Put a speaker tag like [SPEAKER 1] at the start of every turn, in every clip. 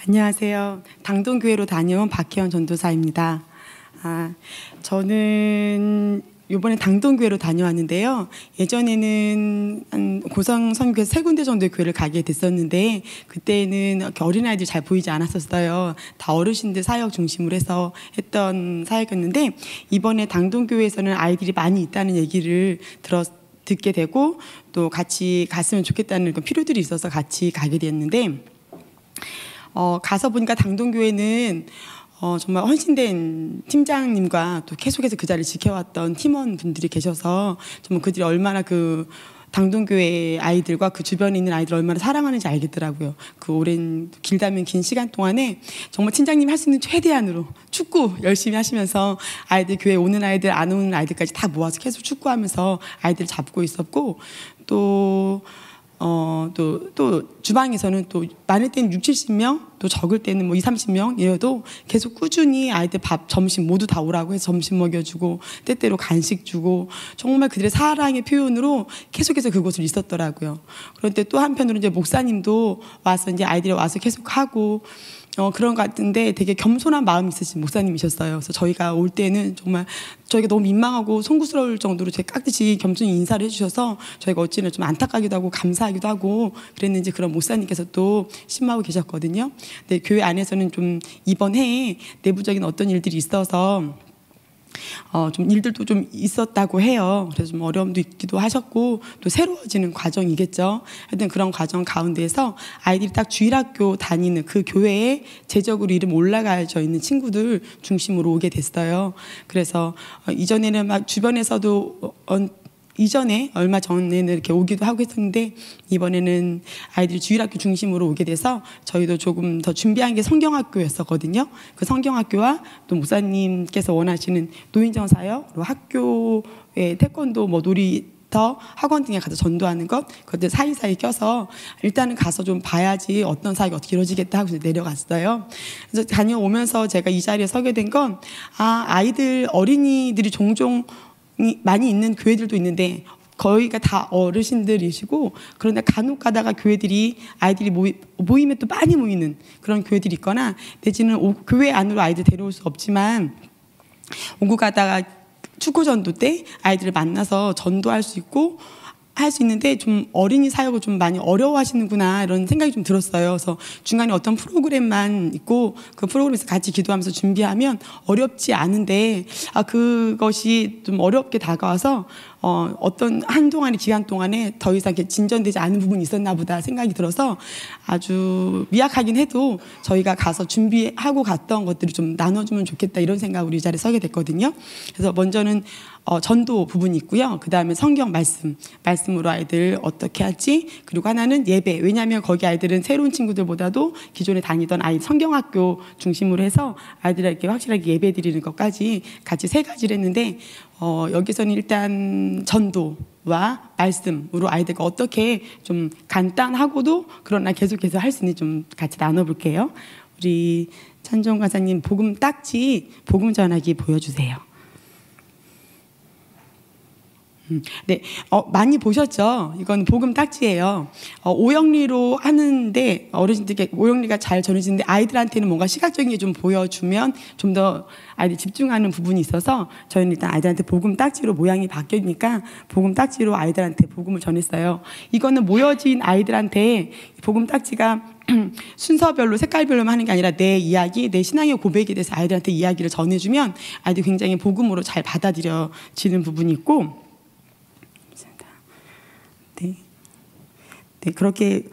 [SPEAKER 1] 안녕하세요. 당동교회로 다녀온 박혜원 전도사입니다. 저는 이번에 당동교회로 다녀왔는데요. 예전에는 고성 선교회 3군데 정도의 교회를 가게 됐었는데 그때는 어린아이들이 잘 보이지 않았었어요. 다 어르신들 사역 중심으로 해서 했던 사역이었는데 이번에 당동교회에서는 아이들이 많이 있다는 얘기를 듣게 되고 또 같이 갔으면 좋겠다는 필요들이 있어서 같이 가게 됐는데 가서 보니까 당동교회는 정말 헌신된 팀장님과 또 계속해서 그 자리를 지켜왔던 팀원분들이 계셔서 정말 그들이 얼마나 그 당동교회 아이들과 그 주변에 있는 아이들 얼마나 사랑하는지 알겠더라고요. 그 오랜 길다면 긴 시간 동안에 정말 팀장님이 할 수 있는 최대한으로 축구 열심히 하시면서 아이들 교회 오는 아이들 안 오는 아이들까지 다 모아서 계속 축구하면서 아이들 잡고 있었고 또 주방에서는 또 많을 때는 6, 70명, 또 적을 때는 뭐 2, 30명이어도 계속 꾸준히 아이들 밥, 점심 모두 다 오라고 해서 점심 먹여주고 때때로 간식 주고 정말 그들의 사랑의 표현으로 계속해서 그곳을 있었더라고요. 그런데 또 한편으로 이제 목사님도 와서 이제 아이들이 와서 계속 하고 그런 것 같은데 되게 겸손한 마음이 있으신 목사님이셨어요. 그래서 저희가 올 때는 정말 저희가 너무 민망하고 송구스러울 정도로 제 깍듯이 겸손히 인사를 해주셔서 저희가 어찌나 좀 안타까기도 하고 감사하기도 하고 그랬는지 그런 목사님께서 또 심하고 계셨거든요. 근데 교회 안에서는 좀 이번 해에 내부적인 어떤 일들이 있어서 좀 일들도 좀 있었다고 해요. 그래서 좀 어려움도 있기도 하셨고 또 새로워지는 과정이겠죠. 하여튼 그런 과정 가운데에서 아이들이 딱 주일학교 다니는 그 교회에 재적으로 이름 올라가져 있는 친구들 중심으로 오게 됐어요. 그래서 이전에는 막 주변에서도 이전에 얼마 전에는 이렇게 오기도 하고 했었는데 이번에는 아이들이 주일학교 중심으로 오게 돼서 저희도 조금 더 준비한 게 성경학교였었거든요. 그 성경학교와 또 목사님께서 원하시는 노인정 사역, 그리고 학교에 태권도 뭐 놀이터 학원 등에 가서 전도하는 것 그것들 사이사이 껴서 일단은 가서 좀 봐야지 어떤 사역이 어떻게 이루어지겠다 하고 내려갔어요. 그래서 다녀오면서 제가 이 자리에 서게 된 건 아이들 어린이들이 종종 많이 있는 교회들도 있는데 거의가 다 어르신들이시고 그런데 간혹 가다가 교회들이 아이들이 모이면 또 많이 모이는 그런 교회들이 있거나 내지는 교회 안으로 아이들 데려올 수 없지만 오고 가다가 축구 전도 때 아이들을 만나서 전도할 수 있고 할 수 있는데 좀 어린이 사역을 좀 많이 어려워하시는구나 이런 생각이 좀 들었어요. 그래서 중간에 어떤 프로그램만 있고 그 프로그램에서 같이 기도하면서 준비하면 어렵지 않은데 그것이 좀 어렵게 다가와서 어떤 한동안의 기간 동안에 더 이상 진전되지 않은 부분이 있었나 보다 생각이 들어서 아주 미약하긴 해도 저희가 가서 준비하고 갔던 것들을 좀 나눠주면 좋겠다 이런 생각으로 이 자리에 서게 됐거든요. 그래서 먼저는 전도 부분이 있고요. 그 다음에 성경 말씀으로 아이들 어떻게 할지 그리고 하나는 예배. 왜냐하면 거기 아이들은 새로운 친구들보다도 기존에 다니던 아이 성경학교 중심으로 해서 아이들에게 확실하게 예배 드리는 것까지 같이 3가지를 했는데 여기서는 일단 전도와 말씀으로 아이들과 어떻게 좀 간단하고도 그러나 계속해서 할 수 있는지 좀 같이 나눠볼게요. 우리 찬종 가사님 복음 딱지 복음 전하기 보여주세요. 네, 많이 보셨죠? 이건 복음 딱지예요. 오영리로 하는데 어르신들께 오영리가 잘 전해지는데 아이들한테는 뭔가 시각적인 게 좀 보여주면 좀 더 아이들이 집중하는 부분이 있어서 저희는 일단 아이들한테 복음 딱지로 모양이 바뀌니까 복음 딱지로 아이들한테 복음을 전했어요. 이거는 모여진 아이들한테 복음 딱지가 순서별로 색깔별로만 하는 게 아니라 내 이야기, 내 신앙의 고백에 대해서 아이들한테 이야기를 전해주면 아이들이 굉장히 복음으로 잘 받아들여지는 부분이 있고 네, 그렇게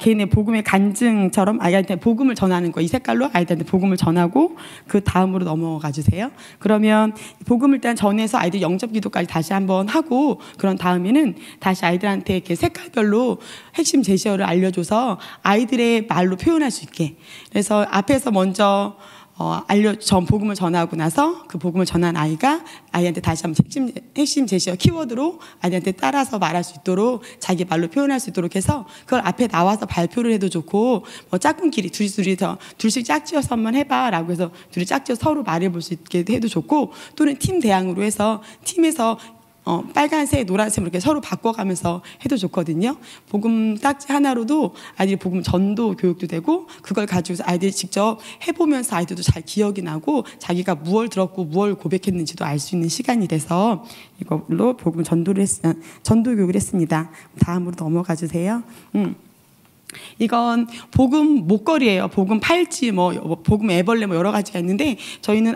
[SPEAKER 1] 개인의 복음의 간증처럼 아이한테 복음을 전하는 거 이 색깔로 아이들한테 복음을 전하고 그 다음으로 넘어가 주세요. 그러면 복음을 일단 전해서 아이들 영접 기도까지 다시 한번 하고 그런 다음에는 다시 아이들한테 이렇게 색깔별로 핵심 제시어를 알려줘서 아이들의 말로 표현할 수 있게. 그래서 앞에서 먼저 복음을 전하고 나서 그 복음을 전한 아이가 아이한테 다시 한번 핵심 제시어 키워드로 아이한테 따라서 말할 수 있도록 자기 말로 표현할 수 있도록 해서 그걸 앞에 나와서 발표를 해도 좋고 뭐 짝꿍끼리 둘씩 짝지어서 한번 해봐 라고 해서 둘이 짝지어서 서로 말해볼 수 있게 해도 좋고 또는 팀 대항으로 해서 팀에서 빨간색, 노란색 이렇게 서로 바꿔가면서 해도 좋거든요. 복음 딱지 하나로도 아이들이 복음 전도 교육도 되고 그걸 가지고서 아이들이 직접 해보면서 아이들도 잘 기억이 나고 자기가 무엇을 들었고 무엇을 고백했는지도 알 수 있는 시간이 돼서 이걸로 복음 전도 교육을 했습니다. 다음으로 넘어가 주세요. 이건 복음 목걸이에요. 복음 팔찌, 복음 애벌레 여러 가지가 있는데 저희는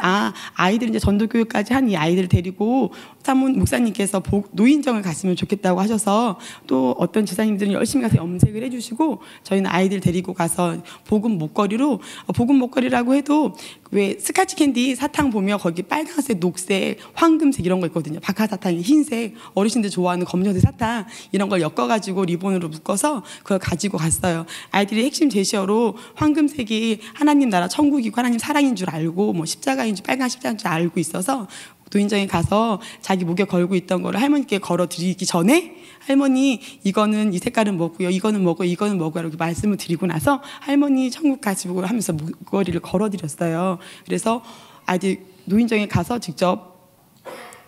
[SPEAKER 1] 아이들 이제 전도 교육까지 한 이 아이들을 데리고 사문 목사님께서 노인정을 갔으면 좋겠다고 하셔서 또 어떤 지사님들은 열심히 가서 염색을 해주시고 저희는 아이들 데리고 가서 복음 목걸이라고 해도 왜 스카치 캔디 사탕 보면 거기 빨간색, 녹색, 황금색 이런 거 있거든요. 박하사탕이 흰색, 어르신들 좋아하는 검정색 사탕 이런 걸 엮어가지고 리본으로 묶어서 그걸 가지고 갔어요. 아이들이 핵심 제시어로 황금색이 하나님 나라 천국이고 하나님 사랑인 줄 알고 십자가인 줄 빨간 십자가인 줄 알고 있어서 노인정에 가서 자기 목에 걸고 있던 거를 할머니께 걸어드리기 전에 할머니 이거는 이 색깔은 뭐고요, 이거는 뭐고 이거는 뭐고 이렇게 말씀을 드리고 나서 할머니 천국 가시고 하면서 목걸이를 걸어드렸어요. 그래서 아이들 노인정에 가서 직접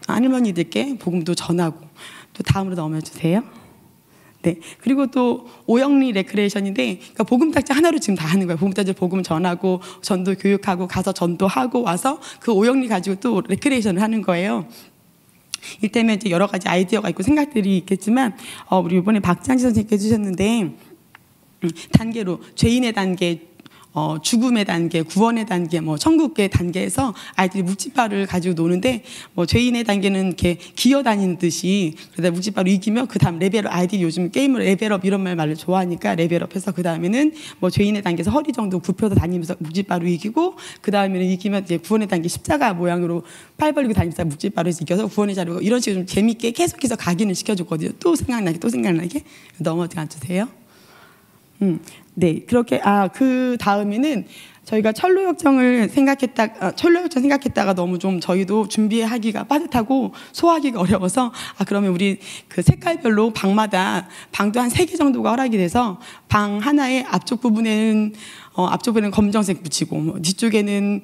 [SPEAKER 1] 할머니들께 복음도 전하고 또 다음으로 넘어주세요. 네. 그리고 또 오영리 레크레이션인데 그러니까 복음 딱지 하나로 지금 다 하는 거예요. 복음 딱지 복음 전하고 전도 교육하고 가서 전도하고 와서 그 오영리 가지고 또 레크레이션을 하는 거예요. 이때면 이제 여러 가지 아이디어가 있고 생각들이 있겠지만 우리 이번에 박장지 선생님께 해주셨는데 단계로 죄인의 단계, 죽음의 단계, 구원의 단계, 천국의 단계에서 아이들이 묵찌바를 가지고 노는데 죄인의 단계는 이렇게 기어다니듯이 그러다 묵찌바로 이기면 그 다음 레벨업, 아이들이 요즘 게임을 레벨업 이런 말을 좋아하니까 레벨업해서 그 다음에는 죄인의 단계에서 허리 정도 굽혀서 다니면서 묵찌바로 이기고 그 다음에는 이기면 이제 구원의 단계 십자가 모양으로 팔 벌리고 다니면서 묵찌바로 이겨서 구원의 자리고 이런 식으로 좀 재밌게 계속해서 각인을 시켜줬거든요. 또 생각나게 넘어가 주세요. 네, 그렇게 그 다음에는 저희가 철로역정 생각했다가 너무 좀 저희도 준비하기가 빠듯하고 소화하기가 어려워서 그러면 우리 그 색깔별로 방도 한 3개 정도가 허락이 돼서 방 하나의 앞쪽 부분에는 검정색 붙이고 뒤쪽에는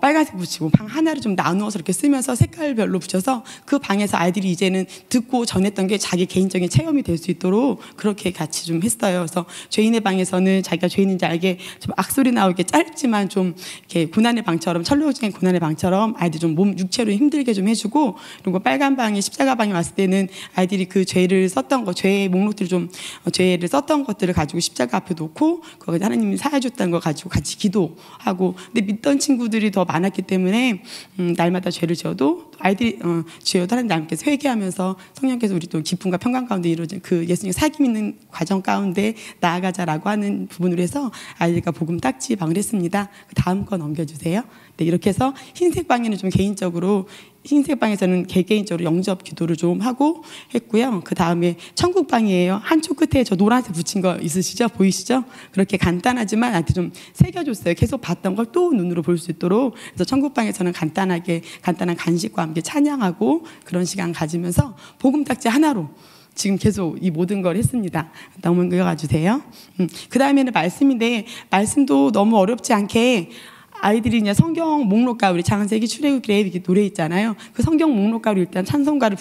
[SPEAKER 1] 빨간색 붙이고 방 하나를 좀 나누어서 이렇게 쓰면서 색깔별로 붙여서 그 방에서 아이들이 이제는 듣고 전했던 게 자기 개인적인 체험이 될 수 있도록 그렇게 같이 좀 했어요. 그래서 죄인의 방에서는 자기가 죄인인지 알게 좀 악소리 나오게 짧지만 좀 이렇게 고난의 방처럼 철로역정의 고난의 방처럼 아이들 좀 몸 육체로 힘들게 좀 해주고 그리고 빨간 방에 십자가 방에 왔을 때는 아이들이 그 죄를 썼던 거 죄의 목록들을 죄를 썼던 것들을 가지고 십자가 앞에 놓고 거기에 하나님이 사해줬다는 걸 가지고 같이 기도하고 근데 믿던 친구들이 더 많았기 때문에 날마다 죄를 지어도 아이들이 지어도 하나님 나님께서 회개하면서 성령께서 우리 또 기쁨과 평강 가운데 이루어진 그 예수님 사귐 있는 과정 가운데 나아가자라고 하는 부분으로 해서 아이들과 복음 딱지 방을 했습니다. 그 다음 거 넘겨주세요. 네, 이렇게 해서 흰색 방에는 좀 개인적으로 흰색 방에서는 개개인적으로 영접 기도를 좀 하고 했고요. 그 다음에 천국 방이에요. 한쪽 끝에 저 노란색 붙인 거 있으시죠? 보이시죠? 그렇게 간단하지만 나한테 좀 새겨줬어요. 계속 봤던 걸 또 눈으로 볼 수 있도록. 그래서 천국 방에서는 간단한 간식과 함께 찬양하고 그런 시간 가지면서 복음 딱지 하나로 지금 계속 이 모든 걸 했습니다. 넘어가 주세요. 그 다음에는 말씀인데 말씀도 너무 어렵지 않게 아이들이 이제 성경 목록가 우리 창세기 출애굽기 레위기 노래 있잖아요. 그 성경 목록가로 일단 찬송가를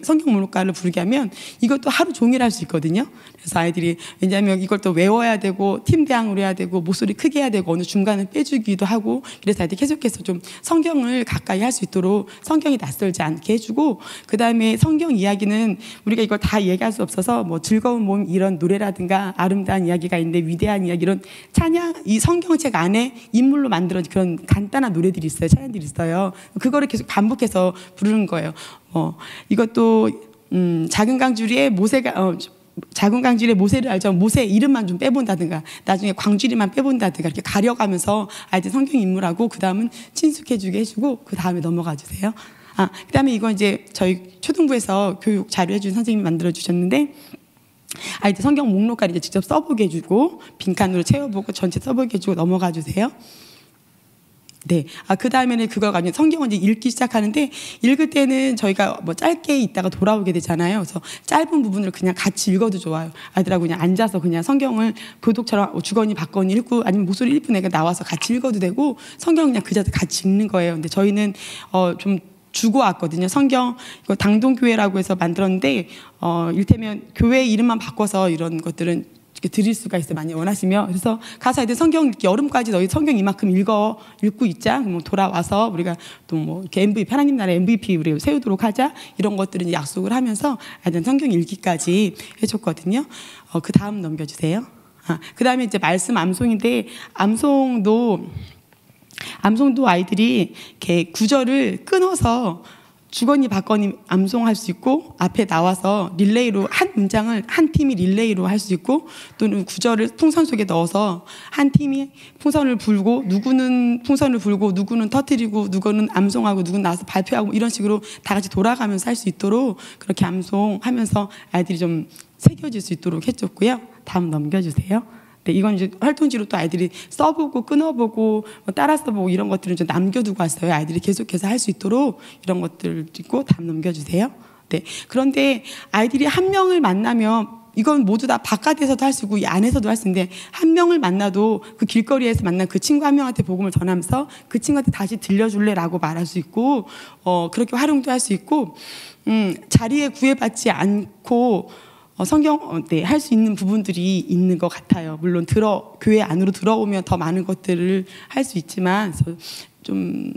[SPEAKER 1] 성경 목록가를 부르게 하면 이것도 하루 종일 할 수 있거든요. 그래서 아이들이 왜냐하면 이걸 또 외워야 되고 팀 대항으로 해야 되고 목소리 크게 해야 되고 어느 중간은 빼주기도 하고 그래서 아이들이 계속해서 좀 성경을 가까이 할 수 있도록 성경이 낯설지 않게 해주고 그 다음에 성경 이야기는 우리가 이걸 다 얘기할 수 없어서 즐거운 몸 이런 노래라든가 아름다운 이야기가 있는데 위대한 이야기 이런 찬양 이 성경책 안에 인물로 만들어진 그런 간단한 노래들이 있어요. 찬양들이 있어요. 그거를 계속 반복해서 부르는 거예요. 이것도 작은 강주리의 모세를 알죠. 모세 이름만 좀 빼본다든가 나중에 광주리만 빼본다든가 이렇게 가려가면서 아이들 성경 인물하고 그 다음은 친숙해지게 해주고 그 다음에 넘어가 주세요. 그 다음에 이건 이제 저희 초등부에서 교육 자료 해준 선생님이 만들어 주셨는데 아이들 성경 목록까지 이제 직접 써보게 해주고 빈칸으로 채워보고 전체 써보게 해주고 넘어가 주세요. 네. 그 다음에는 그걸 가지고 성경을 이제 읽기 시작하는데 읽을 때는 저희가 짧게 있다가 돌아오게 되잖아요. 그래서 짧은 부분을 그냥 같이 읽어도 좋아요. 아이들하고 그냥 앉아서 그냥 성경을 교독처럼 주거니 받거니 읽고 아니면 목소리 1분 애가 나와서 같이 읽어도 되고 성경 그냥 그 자리에 같이 읽는 거예요. 근데 저희는 좀 주고 왔거든요. 성경 이거 당동교회라고 해서 만들었는데 이를테면 교회 이름만 바꿔서 이런 것들은 드릴 수가 있어요. 많이 원하시면. 그래서 가서 아이들 성경 이렇게 여름까지 너희 성경 이만큼 읽고 있자. 그럼 돌아와서 우리가 또 뭐 이렇게 MVP 하나님 나라 MVP 우리 세우도록 하자. 이런 것들은 약속을 하면서 아이들 성경 읽기까지 해줬거든요. 그 다음 넘겨주세요. 그 다음에 이제 말씀 암송인데 암송도 아이들이 이렇게 구절을 끊어서 주거니 받거니 암송할 수 있고 앞에 나와서 릴레이로 한 문장을 한 팀이 릴레이로 할 수 있고 또는 구절을 풍선 속에 넣어서 한 팀이 풍선을 불고 누구는 풍선을 불고 누구는 터뜨리고 누구는 암송하고 누구는 나와서 발표하고 이런 식으로 다 같이 돌아가면서 할 수 있도록 그렇게 암송하면서 아이들이 좀 새겨질 수 있도록 해줬고요. 다음 넘겨주세요. 네, 이건 이제 활동지로 또 아이들이 써보고 끊어보고 따라 써보고 이런 것들을 좀 남겨두고 왔어요. 아이들이 계속해서 할 수 있도록 이런 것들 있고 다음 넘겨주세요. 네, 그런데 아이들이 한 명을 만나면 이건 모두 다 바깥에서도 할 수 있고 이 안에서도 할 수 있는데 한 명을 만나도 그 길거리에서 만난 그 친구 한 명한테 복음을 전하면서 그 친구한테 다시 들려줄래라고 말할 수 있고 그렇게 활용도 할 수 있고 자리에 구애받지 않고 성경 할 수 있는 부분들이 있는 것 같아요. 물론 교회 안으로 들어오면 더 많은 것들을 할 수 있지만 좀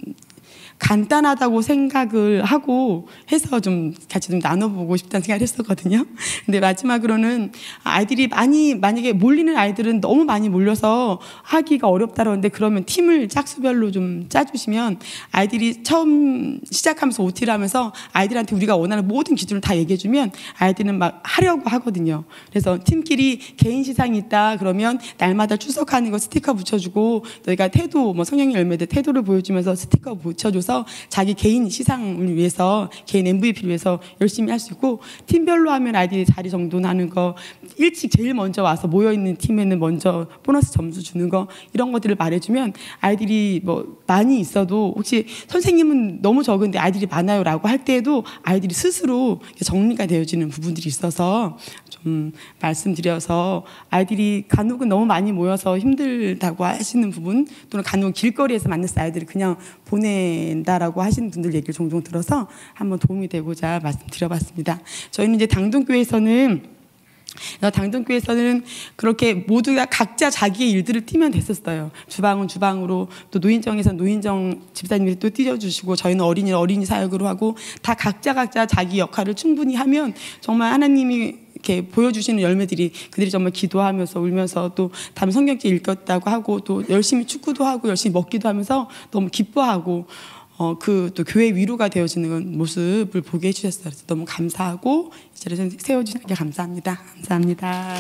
[SPEAKER 1] 간단하다고 생각을 하고 해서 좀 같이 좀 나눠보고 싶다는 생각을 했었거든요. 근데 마지막으로는 아이들이 만약에 몰리는 아이들은 너무 많이 몰려서 하기가 어렵다는데 그러면 팀을 짝수별로 좀 짜주시면 아이들이 처음 시작하면서 OT를 하면서 아이들한테 우리가 원하는 모든 기준을 다 얘기해주면 아이들은 막 하려고 하거든요. 그래서 팀끼리 개인 시상이 있다 그러면 날마다 출석하는 거 스티커 붙여주고 너희가 태도 성령의 열매들 태도를 보여주면서 스티커 붙여줘서 자기 개인 시상을 위해서 개인 MVP를 위해서 열심히 할 수 있고 팀별로 하면 아이들이 자리 정돈하는 거 일찍 제일 먼저 와서 모여있는 팀에는 먼저 보너스 점수 주는 거 이런 것들을 말해주면 아이들이 많이 있어도 혹시 선생님은 너무 적은데 아이들이 많아요 라고 할 때에도 아이들이 스스로 정리가 되어지는 부분들이 있어서 좀 말씀드려서 아이들이 간혹은 너무 많이 모여서 힘들다고 하시는 부분 또는 간혹 길거리에서 만났을 아이들을 그냥 보낸다라고 하시는 분들 얘기를 종종 들어서 한번 도움이 되고자 말씀드려봤습니다. 저희는 이제 당동교회에서는 그렇게 모두가 각자 자기의 일들을 띄면 됐었어요. 주방은 주방으로 또 노인정에서 노인정 집사님이 또 띄워주시고 저희는 어린이 사역으로 하고 다 각자 자기 역할을 충분히 하면 정말 하나님이 이렇게 보여주시는 열매들이 그들이 정말 기도하면서 울면서 또 다음 성경책 읽었다고 하고 또 열심히 축구도 하고 열심히 먹기도 하면서 너무 기뻐하고 또 교회 위로가 되어지는 모습을 보게 해주셨어요. 그래서 너무 감사하고 이 자리에 세워주시는 게 감사합니다. 감사합니다.